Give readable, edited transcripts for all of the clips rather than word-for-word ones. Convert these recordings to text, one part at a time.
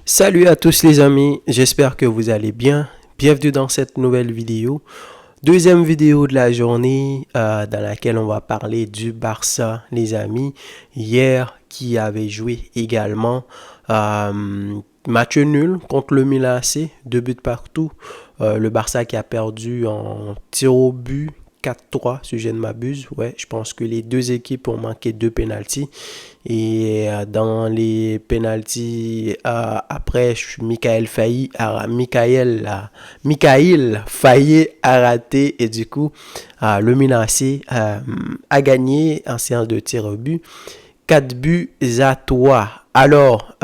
Salut à tous les amis, j'espère que vous allez bien. Bienvenue dans cette nouvelle vidéo. Deuxième vidéo de la journée dans laquelle on va parler du Barça, les amis. Hier, qui avait joué également match nul contre le Milan AC, 2 buts partout. Le Barça qui a perdu en tir au but 4-3, si je ne m'abuse. Ouais, je pense que les deux équipes ont manqué 2 pénaltys. Et dans les pénaltys, après, Michael Faye a raté. Et du coup, le Milan AC a gagné en séance de tir au but. 4 buts à 3. Alors,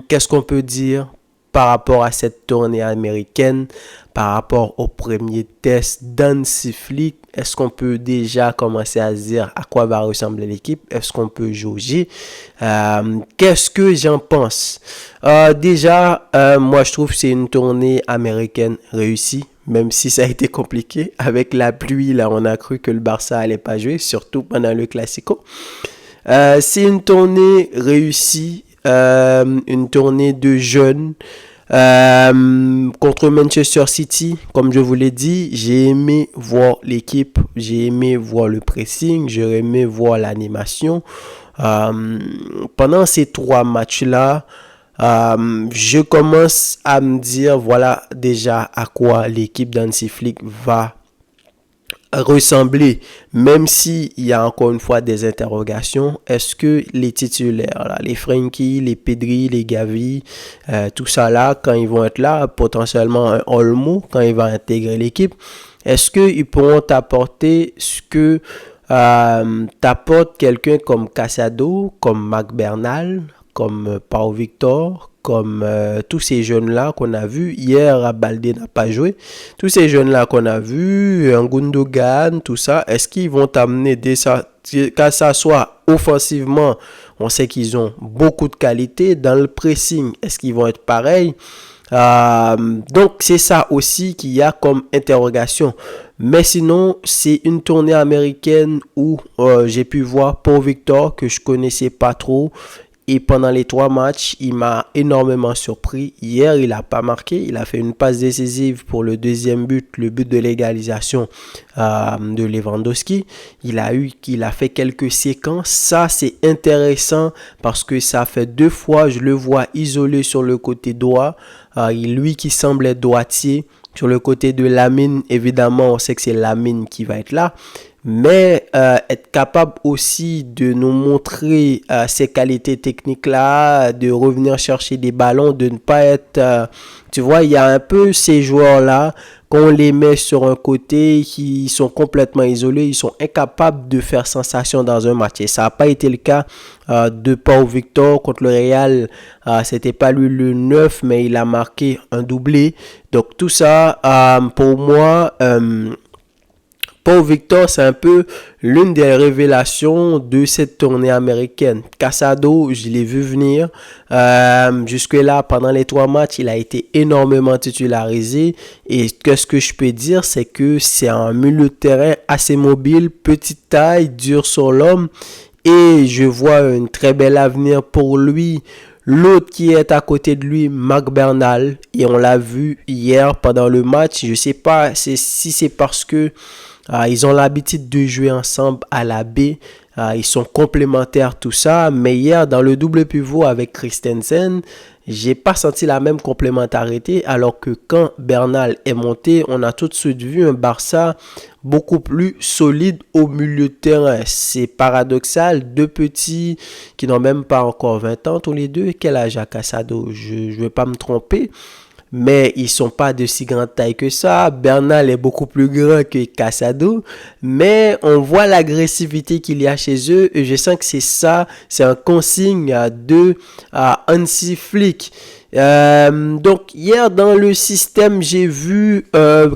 qu'est-ce qu'on peut dire par rapport à cette tournée américaine, par rapport au premier test d'Hansi Flick? Est-ce qu'on peut déjà commencer à se dire à quoi va ressembler l'équipe? Est-ce qu'on peut jauger? Qu'est-ce que j'en pense? Déjà, moi je trouve que c'est une tournée américaine réussie, même si ça a été compliqué. Avec la pluie, là, on a cru que le Barça allait pas jouer, surtout pendant le Classico. C'est une tournée réussie, une tournée de jeunes contre Manchester City. Comme je vous l'ai dit, j'ai aimé voir l'équipe, j'ai aimé voir le pressing, j'ai aimé voir l'animation. Pendant ces 3 matchs-là, je commence à me dire, voilà déjà à quoi l'équipe d'Hansi Flick va ressembler, même s'il y a encore une fois des interrogations. Est-ce que les titulaires, là, les Frenkie, les Pedri, les Gavi, tout ça là, quand ils vont être là, potentiellement un Olmo, quand il va intégrer l'équipe, est-ce qu'ils pourront t'apporter ce que t'apporte quelqu'un comme Casado, comme Marc Bernal, comme Pau Victor, comme tous ces jeunes-là qu'on a vus. Hier, Baldé n'a pas joué. Tous ces jeunes-là qu'on a vus, Gundogan, tout ça, est-ce qu'ils vont t'amener qu'à ça soit offensivement, on sait qu'ils ont beaucoup de qualité. Dans le pressing, est-ce qu'ils vont être pareils? Donc, c'est ça aussi qu'il y a comme interrogation. Mais sinon, c'est une tournée américaine où j'ai pu voir Pau Victor, que je connaissais pas trop. Et pendant les 3 matchs, il m'a énormément surpris. Hier, il n'a pas marqué. Il a fait une passe décisive pour le deuxième but, le but de l'égalisation de Lewandowski. Il a fait quelques séquences. Ça, c'est intéressant parce que ça fait 2 fois, je le vois isolé sur le côté droit. Lui qui semble être droitier. Sur le côté de Lamine, évidemment, on sait que c'est Lamine qui va être là. Mais être capable aussi de nous montrer ces qualités techniques-là, de revenir chercher des ballons, de ne pas être... tu vois, il y a un peu ces joueurs-là, qu'on les met sur un côté, qui sont complètement isolés, ils sont incapables de faire sensation dans un match. Et ça n'a pas été le cas de Pau Victor contre le Real. C'était pas lui le 9, mais il a marqué un doublé. Donc tout ça, pour moi... Pau Victor, c'est un peu l'une des révélations de cette tournée américaine. Casado, je l'ai vu venir. Jusque-là, pendant les 3 matchs, il a été énormément titularisé. Et qu'est-ce que je peux dire, c'est que c'est un milieu de terrain assez mobile, petite taille, dur sur l'homme. Et je vois un très bel avenir pour lui. L'autre qui est à côté de lui, Marc Bernal, et on l'a vu hier pendant le match. Je ne sais pas si c'est parce que ils ont l'habitude de jouer ensemble à la baie. Ils sont complémentaires, tout ça. Mais hier, dans le double pivot avec Christensen, j'ai pas senti la même complémentarité. Alors que quand Bernal est monté, on a tout de suite vu un Barça beaucoup plus solide au milieu de terrain. C'est paradoxal. 2 petits qui n'ont même pas encore 20 ans tous les deux. Quel âge a Casado? Je ne vais pas me tromper. Mais ils sont pas de si grande taille que ça. Bernal est beaucoup plus grand que Casado. Mais on voit l'agressivité qu'il y a chez eux. Et je sens que c'est ça. C'est un consigne de Hansi Flick. Donc hier dans le système, j'ai vu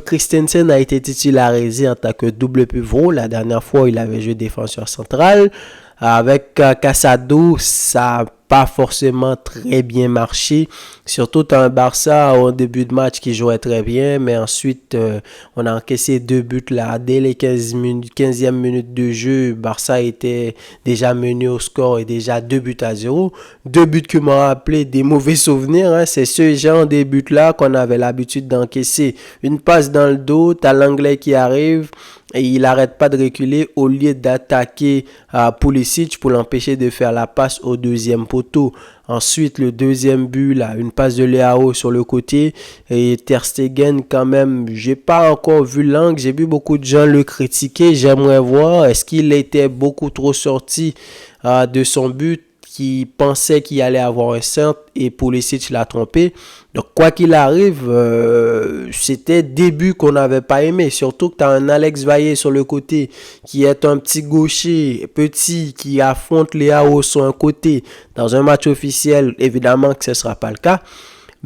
Christensen a été titularisé en tant que double pivot. La dernière fois, il avait joué défenseur central. Avec Casado, ça pas forcément très bien marché. Surtout dans un Barça au début de match qui jouait très bien, mais ensuite on a encaissé 2 buts là dès les 15e minute de jeu. Barça était déjà mené au score et déjà 2 buts à 0. 2 buts qui m'ont rappelé des mauvais souvenirs, hein. C'est ce genre de buts là qu'on avait l'habitude d'encaisser. Une passe dans le dos, t'as l'anglais qui arrive et il n'arrête pas de reculer au lieu d'attaquer Pulisic pour l'empêcher de faire la passe au deuxième poteau. Ensuite, le deuxième but, là, une passe de Leao sur le côté. Et Ter Stegen, quand même, j'ai pas encore vu l'angle. J'ai vu beaucoup de gens le critiquer. J'aimerais voir, est-ce qu'il était beaucoup trop sorti de son but, qui pensait qu'il allait avoir un centre et Pulisic l'a trompé. Donc, quoi qu'il arrive, c'était début qu'on n'avait pas aimé. Surtout que tu as un Alex Valle sur le côté qui est un petit gaucher, petit, qui affronte Leao sur un côté. Dans un match officiel, évidemment que ce ne sera pas le cas.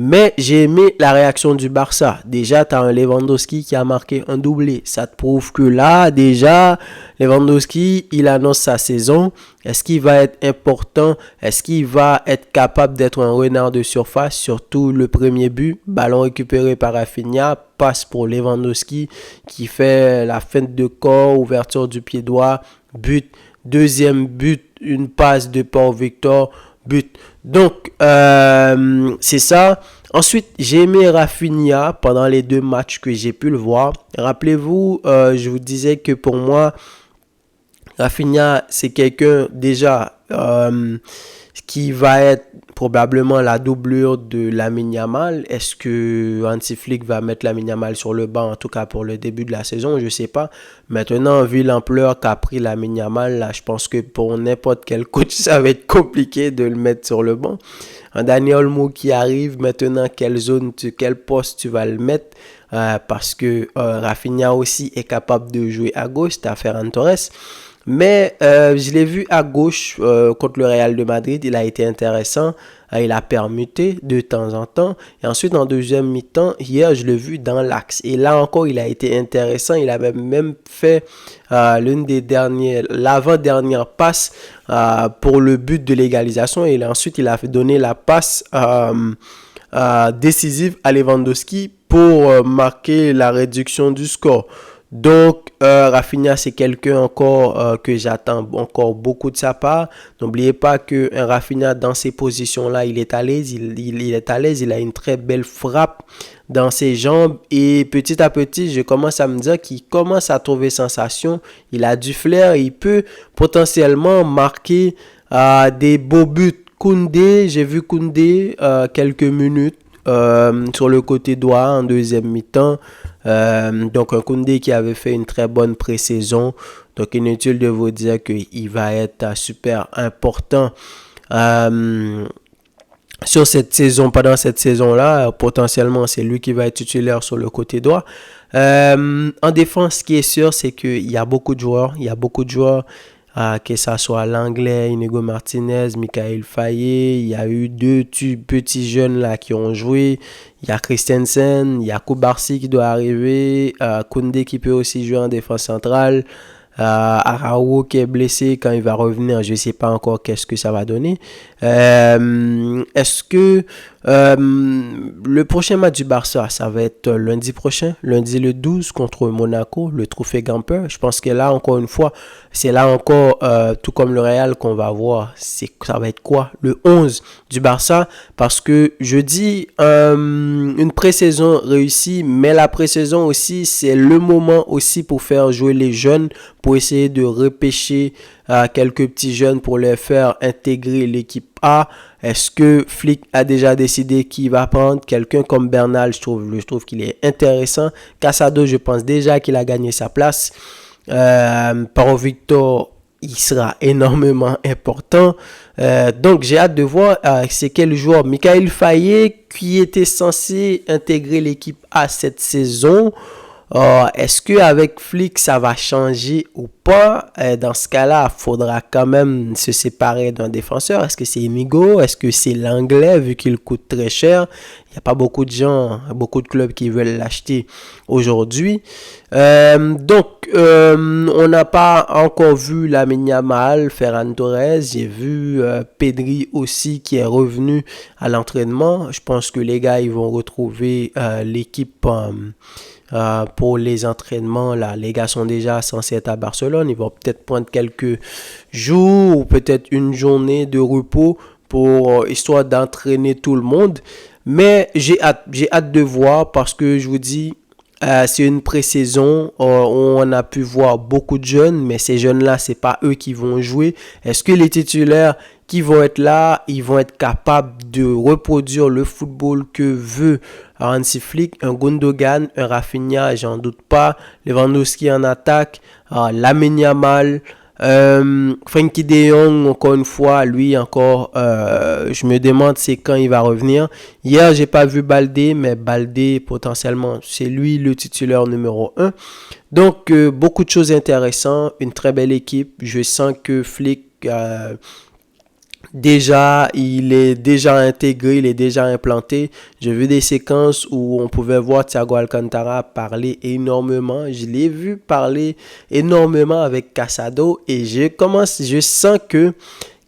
Mais j'ai aimé la réaction du Barça. Déjà, tu as un Lewandowski qui a marqué un doublé. Ça te prouve que là, déjà, Lewandowski, il annonce sa saison. Est-ce qu'il va être important? Est-ce qu'il va être capable d'être un renard de surface? Surtout le premier but, ballon récupéré par Rafinha, passe pour Lewandowski qui fait la feinte de corps, ouverture du pied droit, but. Deuxième but, une passe de Paul Victor, but. Donc, c'est ça. Ensuite, j'ai aimé Rafinha pendant les 2 matchs que j'ai pu le voir. Rappelez-vous, je vous disais que pour moi, Rafinha, c'est quelqu'un déjà qui va être probablement la doublure de Lamine Yamal. Est-ce que Hansi Flick va mettre Lamine Yamal sur le banc, en tout cas pour le début de la saison? Je ne sais pas. Maintenant, vu l'ampleur qu'a pris Lamine Yamal, là, je pense que pour n'importe quel coach, ça va être compliqué de le mettre sur le banc. Un Dani Olmo qui arrive, maintenant, quel poste tu vas le mettre? Parce que Rafinha aussi est capable de jouer à gauche, t'as Ferran Torres. Mais je l'ai vu à gauche contre le Real de Madrid, il a été intéressant, il a permuté de temps en temps. Et ensuite, en deuxième mi-temps, hier, je l'ai vu dans l'axe. Et là encore, il a été intéressant, il avait même fait l'avant-dernière passe pour le but de l'égalisation. Et ensuite, il a donné la passe décisive à Lewandowski pour marquer la réduction du score. Donc, Rafinha, c'est quelqu'un encore que j'attends encore beaucoup de sa part. N'oubliez pas qu'un Rafinha, dans ces positions-là, il est à l'aise. Il est à l'aise, il a une très belle frappe dans ses jambes. Et petit à petit, je commence à me dire qu'il commence à trouver sensation. Il a du flair, il peut potentiellement marquer des beaux buts. Koundé, j'ai vu Koundé quelques minutes sur le côté droit en deuxième mi-temps. Donc un Koundé qui avait fait une très bonne pré-saison. Donc inutile de vous dire qu'il va être super important sur cette saison. Pendant cette saison-là, potentiellement c'est lui qui va être titulaire sur le côté droit. En défense, ce qui est sûr, c'est qu'il y a beaucoup de joueurs. Que ça soit l'anglais, Inigo Martinez, Michael Faye, il y a eu 2 petits jeunes là qui ont joué. Il y a Christensen, il y a Koubarsi qui doit arriver, Koundé qui peut aussi jouer en défense centrale, Araujo qui est blessé quand il va revenir, je ne sais pas encore qu'est-ce que ça va donner. Est-ce que le prochain match du Barça, ça va être lundi prochain, lundi le 12 contre Monaco, le trophée Gamper. Je pense que là, encore une fois, c'est là encore, tout comme le Real qu'on va voir, ça va être quoi? Le 11 du Barça, parce que je dis une pré-saison réussie, mais la pré-saison aussi, c'est le moment aussi pour faire jouer les jeunes, pour essayer de repêcher quelques petits jeunes pour les faire intégrer l'équipe A. Est-ce que Flick a déjà décidé qui va prendre? Quelqu'un comme Bernal, je trouve qu'il est intéressant. Casado, je pense déjà qu'il a gagné sa place. Paro Victor, il sera énormément important. Donc, j'ai hâte de voir c'est quel joueur. Michael Faye, qui était censé intégrer l'équipe A cette saison, Est-ce qu'avec Flick, ça va changer ou pas? Dans ce cas-là, il faudra quand même se séparer d'un défenseur. Est-ce que c'est Inigo? Est-ce que c'est l'anglais, vu qu'il coûte très cher? Il n'y a pas beaucoup de gens, beaucoup de clubs qui veulent l'acheter aujourd'hui. On n'a pas encore vu Lamine Yamal, Ferran Torres. J'ai vu Pedri aussi qui est revenu à l'entraînement. Je pense que les gars, ils vont retrouver l'équipe pour les entraînements. Là, les gars sont déjà censés être à Barcelone. Ils vont peut-être prendre quelques jours ou peut-être une journée de repos pour histoire d'entraîner tout le monde. Mais j'ai hâte de voir parce que je vous dis, c'est une pré-saison où on a pu voir beaucoup de jeunes, mais ces jeunes-là, c'est pas eux qui vont jouer. Est-ce que les titulaires qui vont être là, ils vont être capables de reproduire le football que veut Hansi Flick? Un Gundogan, un Rafinha, j'en doute pas. Lewandowski en attaque, Lamine Yamal, Frenkie de Jong, encore une fois, lui encore, je me demande c'est quand il va revenir. Hier, j'ai pas vu Baldé, mais Baldé, potentiellement, c'est lui le titulaire numéro 1. Donc, beaucoup de choses intéressantes, une très belle équipe. Je sens que Flick, déjà, il est déjà intégré, il est déjà implanté. J'ai vu des séquences où on pouvait voir Thiago Alcantara parler énormément. Je l'ai vu parler énormément avec Casado et je sens que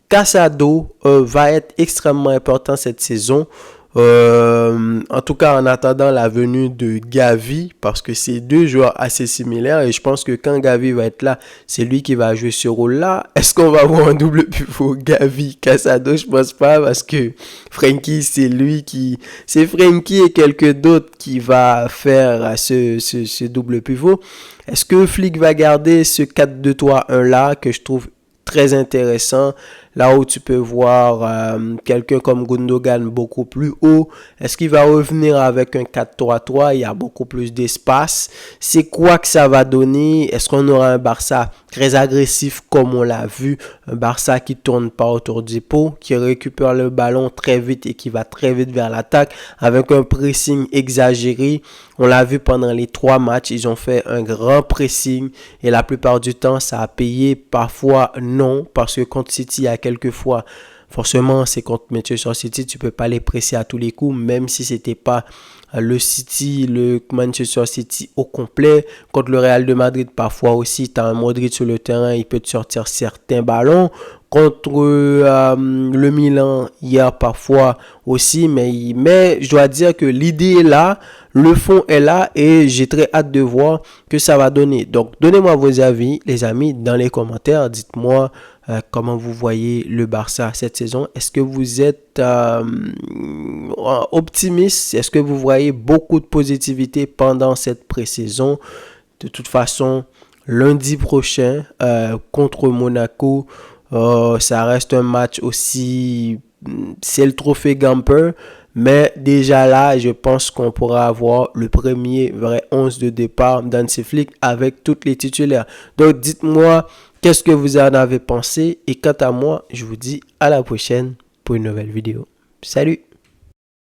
Casado va être extrêmement important cette saison. En tout cas, en attendant la venue de Gavi, parce que c'est deux joueurs assez similaires et je pense que quand Gavi va être là, c'est lui qui va jouer ce rôle-là. Est-ce qu'on va avoir un double pivot Gavi, Casado? Je pense pas parce que Frenkie, c'est Frenkie et quelques d'autres qui va faire ce double pivot. Est-ce que Flick va garder ce 4-2-3-1 là que je trouve très intéressant, là où tu peux voir quelqu'un comme Gundogan beaucoup plus haut? Est-ce qu'il va revenir avec un 4-3-3? Il y a beaucoup plus d'espace. C'est quoi que ça va donner? Est-ce qu'on aura un Barça très agressif comme on l'a vu? Un Barça qui tourne pas autour du pot, qui récupère le ballon très vite et qui va très vite vers l'attaque avec un pressing exagéré. On l'a vu pendant les 3 matchs, ils ont fait un grand pressing et la plupart du temps, ça a payé. Parfois, non, parce que contre City, il y a quelques fois, forcément, c'est contre Manchester City, tu peux pas les presser à tous les coups, même si c'était pas le Manchester City au complet. Contre le Real de Madrid, parfois aussi, tu as un Modric sur le terrain, il peut te sortir certains ballons. Contre le Milan, hier parfois aussi, mais je dois dire que l'idée est là, le fond est là et j'ai très hâte de voir que ça va donner. Donc, donnez-moi vos avis, les amis, dans les commentaires. Dites-moi comment vous voyez le Barça cette saison. Est-ce que vous êtes optimiste? Est-ce que vous voyez beaucoup de positivité pendant cette pré-saison? De toute façon, lundi prochain contre Monaco, ça reste un match aussi, c'est le trophée Gamper, mais déjà là, je pense qu'on pourra avoir le premier vrai 11 de départ d'Hansi Flick avec toutes les titulaires. Donc dites-moi qu'est-ce que vous en avez pensé et quant à moi, je vous dis à la prochaine pour une nouvelle vidéo. Salut!